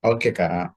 Oke, Kak.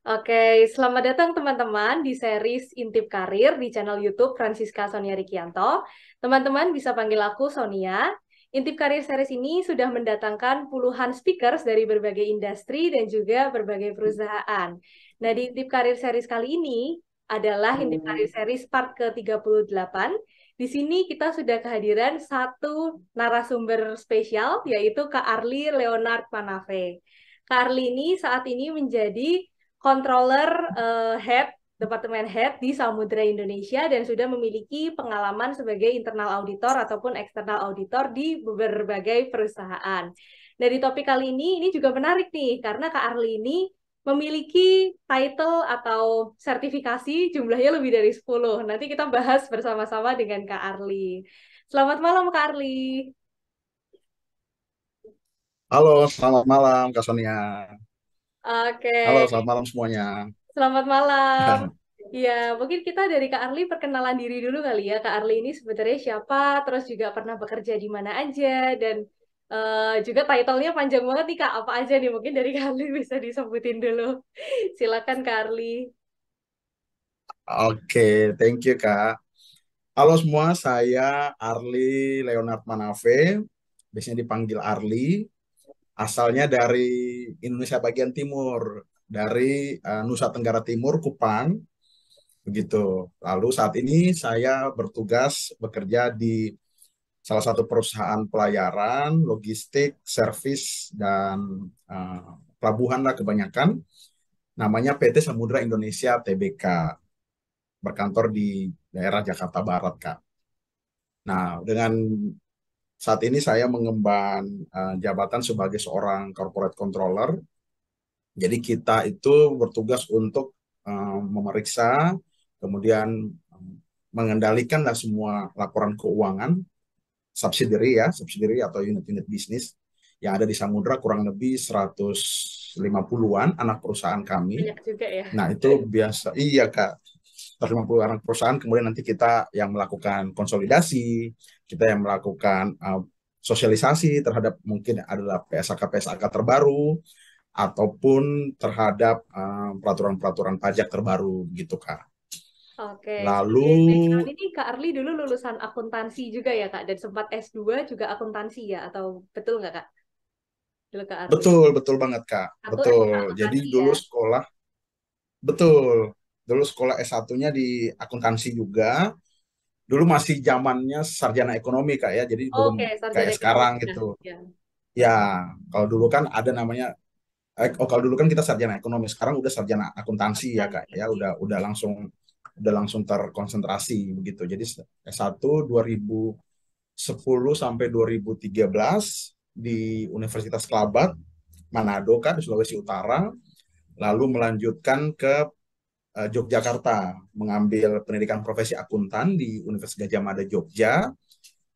Oke, selamat datang teman-teman di series Intip Karir di channel YouTube Francisca Sonia Rikianto. Teman-teman bisa panggil aku Sonia. Intip Karir series ini sudah mendatangkan puluhan speakers dari berbagai industri dan juga berbagai perusahaan. Nah, di Intip Karir series kali ini adalah Intip Karir series part ke-38. Di sini kita sudah kehadiran satu narasumber spesial, yaitu Kak Arli Leonard Manave. Kak Arli ini saat ini menjadi controller head Departemen Head di Samudra Indonesia dan sudah memiliki pengalaman sebagai internal auditor ataupun eksternal auditor di berbagai perusahaan. Nah, di topik kali ini juga menarik nih, karena Kak Arli ini memiliki title atau sertifikasi jumlahnya lebih dari 10. Nanti kita bahas bersama-sama dengan Kak Arli. Selamat malam, Kak Arli. Halo, selamat malam, Kak Sonia. Oke, Halo, selamat malam semuanya. selamat malam. Ya, mungkin kita dari Kak Arli perkenalan diri dulu kali ya. Kak Arli ini sebenarnya siapa, terus juga pernah bekerja di mana aja, dan juga title-nya panjang banget nih Kak. Apa aja nih mungkin dari Kak Arli bisa disebutin dulu. Silakan Kak Arli. Oke, thank you, Kak. Halo semua, saya Arli Leonard Manave, biasanya dipanggil Arli, asalnya dari Indonesia bagian timur, dari Nusa Tenggara Timur, Kupang, begitu. Lalu saat ini saya bertugas bekerja di salah satu perusahaan pelayaran, logistik, servis, dan pelabuhan lah kebanyakan. Namanya PT Samudra Indonesia Tbk, berkantor di daerah Jakarta Barat, Kak. Nah, dengan saat ini saya mengemban jabatan sebagai seorang corporate controller. Jadi kita itu bertugas untuk memeriksa, kemudian mengendalikanlah semua laporan keuangan subsidiary ya, subsidiary atau unit-unit bisnis yang ada di Samudra, kurang lebih 150-an anak perusahaan kami. Banyak juga ya. Nah, itu biasa. Iya, Kak. 150 anak perusahaan, kemudian nanti kita yang melakukan konsolidasi, kita yang melakukan sosialisasi terhadap mungkin adalah PSAK-PSAK terbaru, ataupun terhadap peraturan-peraturan pajak terbaru gitu, Kak. Oke, Lalu, sebagai background ini Kak Arli dulu lulusan akuntansi juga ya Kak, dan sempat S2 juga akuntansi ya, atau betul nggak Kak? Dulu Kak Arli. betul, betul banget, Kak. Satu S Betul. Jadi akuntansi ya. dulu sekolah, betul. Dulu sekolah S1-nya di akuntansi juga. Dulu masih zamannya sarjana ekonomi, Kak ya. Jadi belum Oke, sarjana kayak ekonomi. sekarang Nah, gitu. ya. Ya, kalau dulu kan ada namanya kalau dulu kan kita sarjana ekonomi, sekarang udah sarjana akuntansi ya, Kak. Ya, Akuntansi. udah langsung terkonsentrasi begitu. Jadi S1 2010 sampai 2013 di Universitas Kelabat, Manado, Kak, di Sulawesi Utara. Lalu melanjutkan ke Yogyakarta, mengambil pendidikan profesi akuntan di Universitas Gadjah Mada Jogja.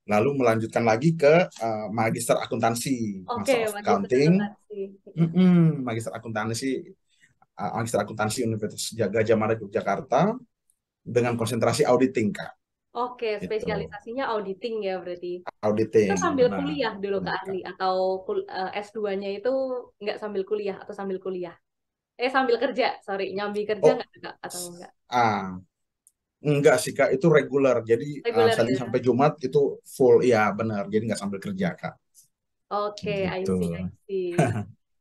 Lalu melanjutkan lagi ke Magister Akuntansi, Oke, Master of magister Accounting. akuntansi. Magister Akuntansi Universitas Gadjah Mada Yogyakarta dengan konsentrasi auditing, Kak. Oke, Gitu. spesialisasinya auditing ya berarti. Itu Auditing, sambil benar. kuliah dulu Kak Benar, Arli, Kak. atau S2-nya itu nggak sambil kuliah atau sambil kuliah? Sambil kerja, sorry, nyambi kerja Oh, nggak Kak atau enggak? ah, enggak sih, Kak. Itu reguler. Jadi Reguler Senin ya. sampai Jumat itu full, ya benar. Jadi nggak sambil kerja, Kak. Oke, I Gitu. see, I see.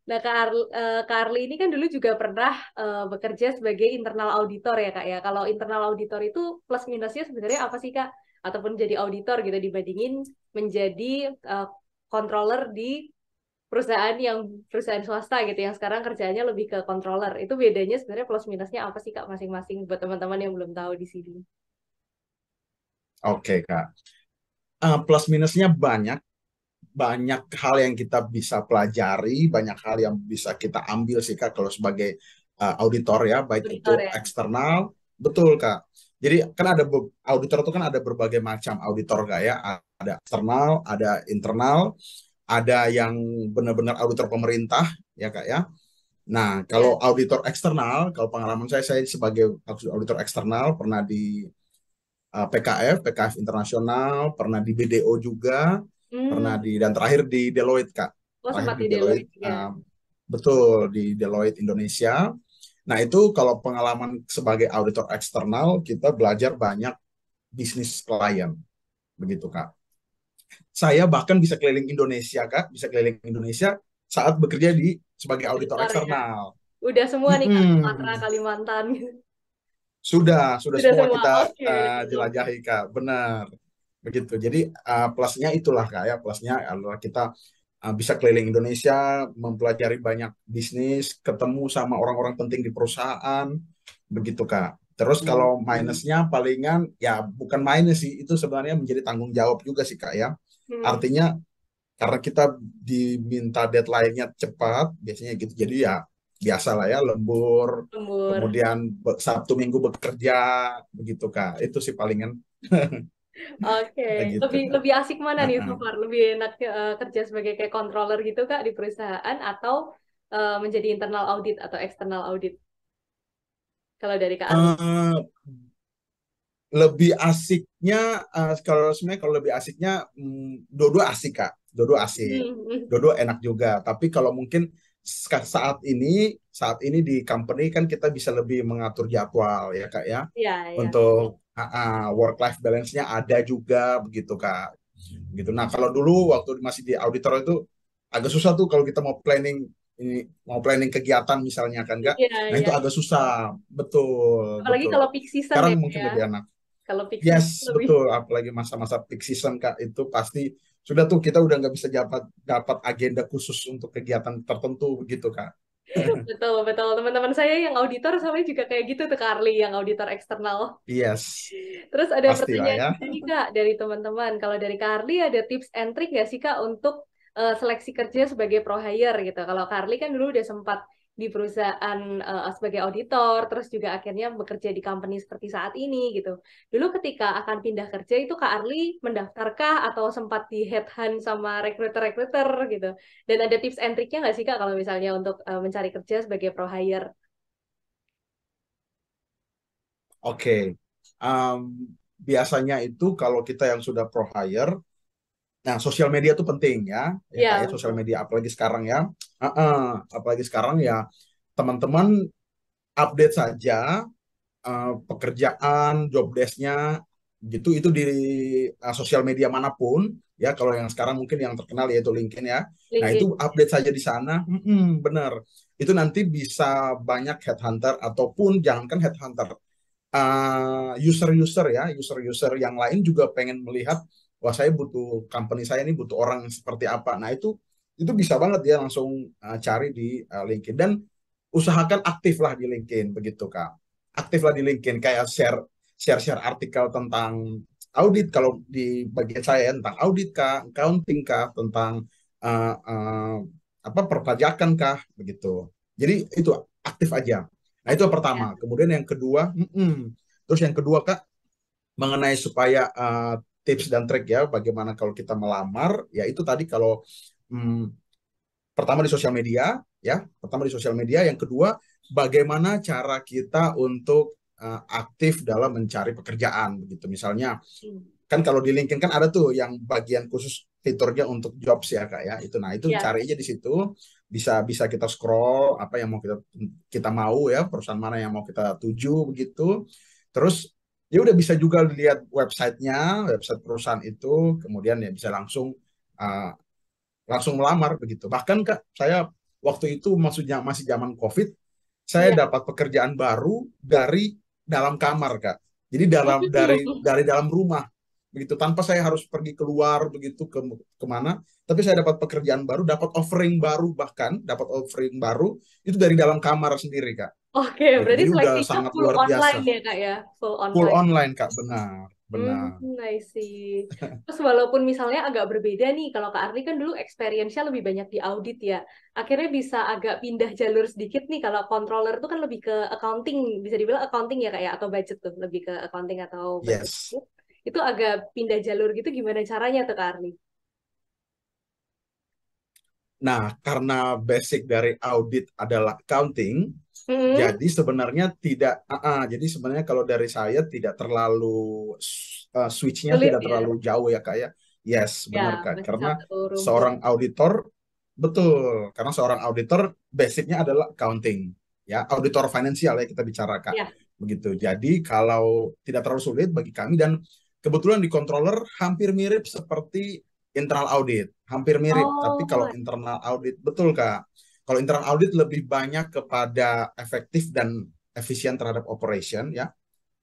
Nah, Kak Arli ini kan dulu juga pernah bekerja sebagai internal auditor ya, Kak ya. Kalau internal auditor itu plus minusnya sebenarnya apa sih, Kak? Ataupun jadi auditor gitu dibandingin menjadi eh, controller di perusahaan swasta gitu yang sekarang kerjaannya lebih ke controller. Itu bedanya sebenarnya plus minusnya apa sih, Kak, masing-masing buat teman-teman yang belum tahu di sini. Oke, Kak. Plus minusnya banyak. Banyak hal yang kita bisa pelajari, banyak hal yang bisa kita ambil sih, Kak, kalau sebagai auditor ya, baik Auditor itu ya. eksternal, betul, Kak. Jadi kan auditor itu kan ada berbagai macam auditor, Kak ya. Ada eksternal, ada internal, ada yang benar-benar auditor pemerintah ya, Kak ya. Nah, Ya. kalau auditor eksternal, kalau pengalaman saya sebagai auditor eksternal pernah di PKF Internasional, pernah di BDO juga, Hmm. dan terakhir di Deloitte, Kak. Oh, Terakhir sempat di di Deloitte, Deloitte juga. betul di Deloitte Indonesia. Nah, itu kalau pengalaman sebagai auditor eksternal, kita belajar banyak bisnis klien, begitu Kak. Saya bahkan bisa keliling Indonesia, Kak, bisa keliling Indonesia saat bekerja di sebagai auditor Auditor ya. eksternal. Udah semua nih Kak, Sumatera, Mm-mm. Kalimantan. Sudah Sudah semua semua. kita Oke, mantap. jelajahi, Kak. Benar. Begitu. Jadi plusnya itulah, Kak, ya. Plusnya adalah kita bisa keliling Indonesia, mempelajari banyak bisnis, ketemu sama orang-orang penting di perusahaan, begitu, Kak. Terus kalau minusnya palingan ya bukan minus sih, itu sebenarnya menjadi tanggung jawab juga sih, Kak, ya. Hmm, Artinya karena kita diminta deadline-nya cepat, biasanya gitu. Jadi ya biasalah ya, lembur, lembur. kemudian Sabtu Minggu bekerja, begitu Kak. Itu sih palingan Oke, gitu lebih Kak. lebih asik mana nih so Heeh. far? Lebih enak kerja sebagai kayak controller gitu Kak di perusahaan atau menjadi internal audit atau eksternal audit? Kalau dari Kak Arli. Eh, lebih asiknya kalau sebenarnya kalau lebih asiknya dua-dua asik Kak. Dua-dua asik. Hmm, Dua-dua enak juga. Tapi kalau mungkin saat ini di company kan kita bisa lebih mengatur jadwal ya Kak ya. ya, ya. Untuk work life balance-nya ada juga begitu Kak. Gitu. Nah, kalau dulu waktu masih di auditor itu agak susah tuh kalau kita mau planning kegiatan misalnya kan enggak. Iya, Nah, itu iya. agak susah. Betul, Apalagi betul. kalau peak season Sekarang ya Kak mungkin ya. lebih enak. Kalau peak season Yes, lebih. betul. Apalagi masa-masa peak season Kak, itu pasti sudah tuh kita udah nggak bisa dapat dapat agenda khusus untuk kegiatan tertentu begitu Kak. Betul, betul. Teman-teman saya yang auditor soalnya juga kayak gitu tuh Kak Arli, yang auditor eksternal. Yes, Terus ada pastilah pertanyaan ya. juga nih Kak dari teman-teman. Kalau dari Kak Arli ada tips and trick nggak sih Kak untuk seleksi kerja sebagai pro hire gitu? Kalau Kak Arli kan dulu udah sempat di perusahaan sebagai auditor, terus juga akhirnya bekerja di company seperti saat ini gitu. Dulu ketika akan pindah kerja itu Kak Arli mendaftarkah atau sempat di headhunt sama recruiter-recruiter gitu? Dan ada tips and tricknya nggak sih Kak kalau misalnya untuk mencari kerja sebagai pro hire? Oke. Em, Biasanya itu kalau kita yang sudah pro hire. Nah, sosial media itu penting ya Ya, kayak sosial betul. media apalagi sekarang ya. Apalagi sekarang ya teman-teman update saja pekerjaan, job desk-nya gitu itu di sosial media manapun ya. Kalau yang sekarang mungkin yang terkenal yaitu LinkedIn ya. Nah, LinkedIn. itu update saja di sana. Benar. Itu nanti bisa banyak headhunter ataupun jangankan headhunter user-user ya, user-user yang lain juga pengen melihat, wah saya butuh company saya ini butuh orang yang seperti apa. Nah itu bisa banget dia langsung cari di LinkedIn dan usahakan aktiflah di LinkedIn begitu Kak. Aktiflah di LinkedIn kayak share artikel tentang audit kalau di bagian saya tentang audit kah, accounting kah, tentang uh, uh, apa perpajakan kah begitu. Jadi itu aktif aja. Nah, itu yang Aktif ya. pertama. Kemudian yang kedua, terus yang kedua Kak, mengenai supaya tips dan trik ya, bagaimana kalau kita melamar, ya itu tadi kalau mm, pertama di sosial media, ya, pertama di sosial media, yang kedua bagaimana cara kita untuk aktif dalam mencari pekerjaan, begitu. Misalnya, Hmm. kan kalau di LinkedIn kan ada tuh yang bagian khusus fiturnya untuk jobs ya Kak ya. Itu nah itu Ya. cari aja di situ bisa bisa kita scroll apa yang mau kita kita mau ya, perusahaan mana yang mau kita tuju begitu. Terus ya udah bisa juga lihat websitenya, website perusahaan itu, kemudian ya bisa langsung uh, langsung melamar begitu. Bahkan Kak, saya waktu itu maksudnya masih zaman COVID, saya Ya. dapat pekerjaan baru dari dalam kamar Kak. Jadi dari dalam rumah begitu tanpa saya harus pergi keluar begitu kemana, tapi saya dapat pekerjaan baru, dapat offering baru, bahkan dapat offering baru itu dari dalam kamar sendiri Kak. Oke, Gitu. berarti Jadi udah seleksinya sangat full luar online biasa. ya, Kak ya? Full Full online. online Kak, benar, benar. I see. Terus walaupun misalnya agak berbeda nih, kalau Kak Arli kan dulu experience-nya lebih banyak di audit ya. Akhirnya bisa agak pindah jalur sedikit nih, kalau controller itu kan lebih ke accounting, bisa dibilang accounting ya Kak ya, atau budget tuh, lebih ke accounting atau budget. Yes. Itu agak pindah jalur gitu, gimana caranya tuh Kak Arli? Nah, karena basic dari audit adalah accounting, Hmm, jadi sebenarnya tidak, jadi sebenarnya kalau dari saya tidak terlalu switch-nya sulit tidak ya? terlalu jauh ya Kak ya. Yes, Ya, benar Kak. masih Karena satu rumput. seorang auditor Betul, karena seorang auditor basicnya adalah accounting, ya, auditor finansial ya kita bicara Kak. Ya. Begitu. Jadi kalau tidak terlalu sulit bagi kami dan kebetulan di controller hampir mirip seperti internal audit, hampir mirip. Tapi Oh, kalau internal audit betul Kak. Kalau internal audit lebih banyak kepada efektif dan efisien terhadap operation ya.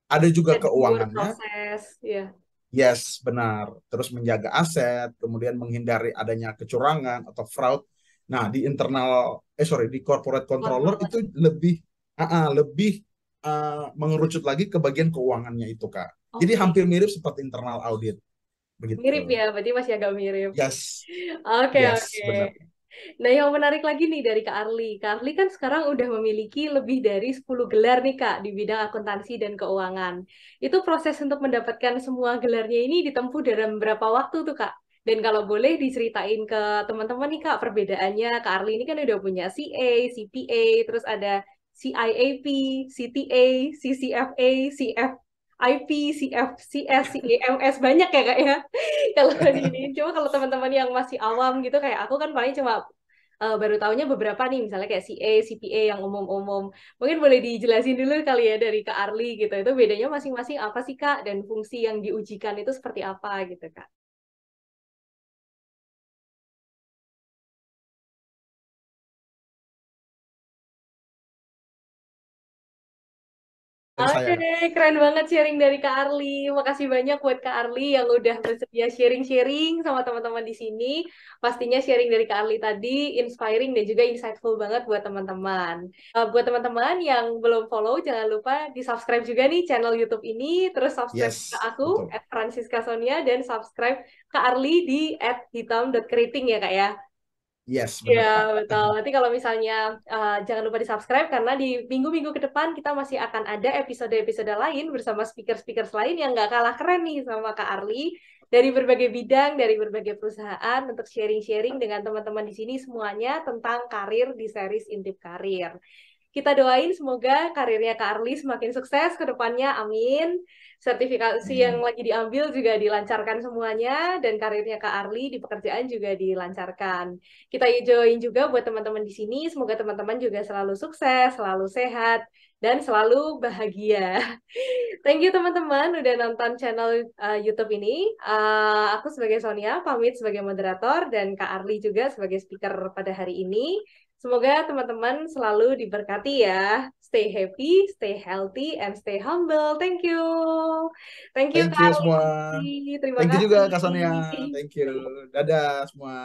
Ada juga jadi pure keuangannya. proses, ya. Yes, benar. Terus menjaga aset, kemudian menghindari adanya kecurangan atau fraud. Nah, di internal, di corporate controller Kontrol. itu lebih, lebih mengerucut lagi ke bagian keuangannya itu, Kak. Jadi Oke. hampir mirip seperti internal audit, Mirip begitu. ya, berarti masih agak mirip. Yes, Oke, yes, oke. benar. Nah, yang menarik lagi nih dari Kak Arli. Kak Arli kan sekarang udah memiliki lebih dari 10 gelar nih Kak di bidang akuntansi dan keuangan. Itu proses untuk mendapatkan semua gelarnya ini ditempuh dalam berapa waktu tuh Kak? Dan kalau boleh diceritain ke teman-teman nih Kak, perbedaannya. Kak Arli ini kan udah punya CA, CPA, terus ada CIAP, CTA, CCFA, CFIP, CFCS, CAMS, banyak ya Kak ya? Kalau di ini cuma kalau teman-teman yang masih awam gitu kayak aku kan paling cuma baru tahunya beberapa nih misalnya kayak CA, CPA yang umum-umum. Mungkin boleh dijelasin dulu kali ya dari Kak Arli gitu. Itu bedanya masing-masing apa sih Kak dan fungsi yang diujikan itu seperti apa gitu Kak. Dari Oke, saya, Kak. keren banget sharing dari Kak Arli. Makasih banyak buat Kak Arli yang udah bersedia sharing-sharing sama teman-teman di sini. Pastinya sharing dari Kak Arli tadi inspiring dan juga insightful banget buat teman-teman. Buat teman-teman yang belum follow, jangan lupa di-subscribe juga nih channel YouTube ini. Terus subscribe ke Yes, aku, betul. @Francisca Sonia, dan subscribe Kak Arli di @hitam.keriting ya Kak ya. Yes, Ya, benar, Kak. betul. Nanti kalau misalnya jangan lupa di-subscribe karena di minggu-minggu ke depan kita masih akan ada episode-episode lain bersama speaker-speaker lain yang nggak kalah keren nih sama Kak Arli dari berbagai bidang, dari berbagai perusahaan untuk sharing-sharing dengan teman-teman di sini semuanya tentang karir di series Intip Karir. Kita doain semoga karirnya Kak Arli semakin sukses ke depannya, amin. Sertifikasi yang Amin. lagi diambil juga dilancarkan semuanya, dan karirnya Kak Arli di pekerjaan juga dilancarkan. Kita join juga buat teman-teman di sini, semoga teman-teman juga selalu sukses, selalu sehat, dan selalu bahagia. Thank you teman-teman udah nonton channel YouTube ini. Aku sebagai Sonia pamit sebagai moderator dan Kak Arli juga sebagai speaker pada hari ini. Semoga teman-teman selalu diberkati ya. Stay happy, stay healthy, and stay humble. Thank you. Thank you Thank Kak you semua. Arli. Terima Thank you juga, Kak Sonia. kasih. Thank you. Dadah semua.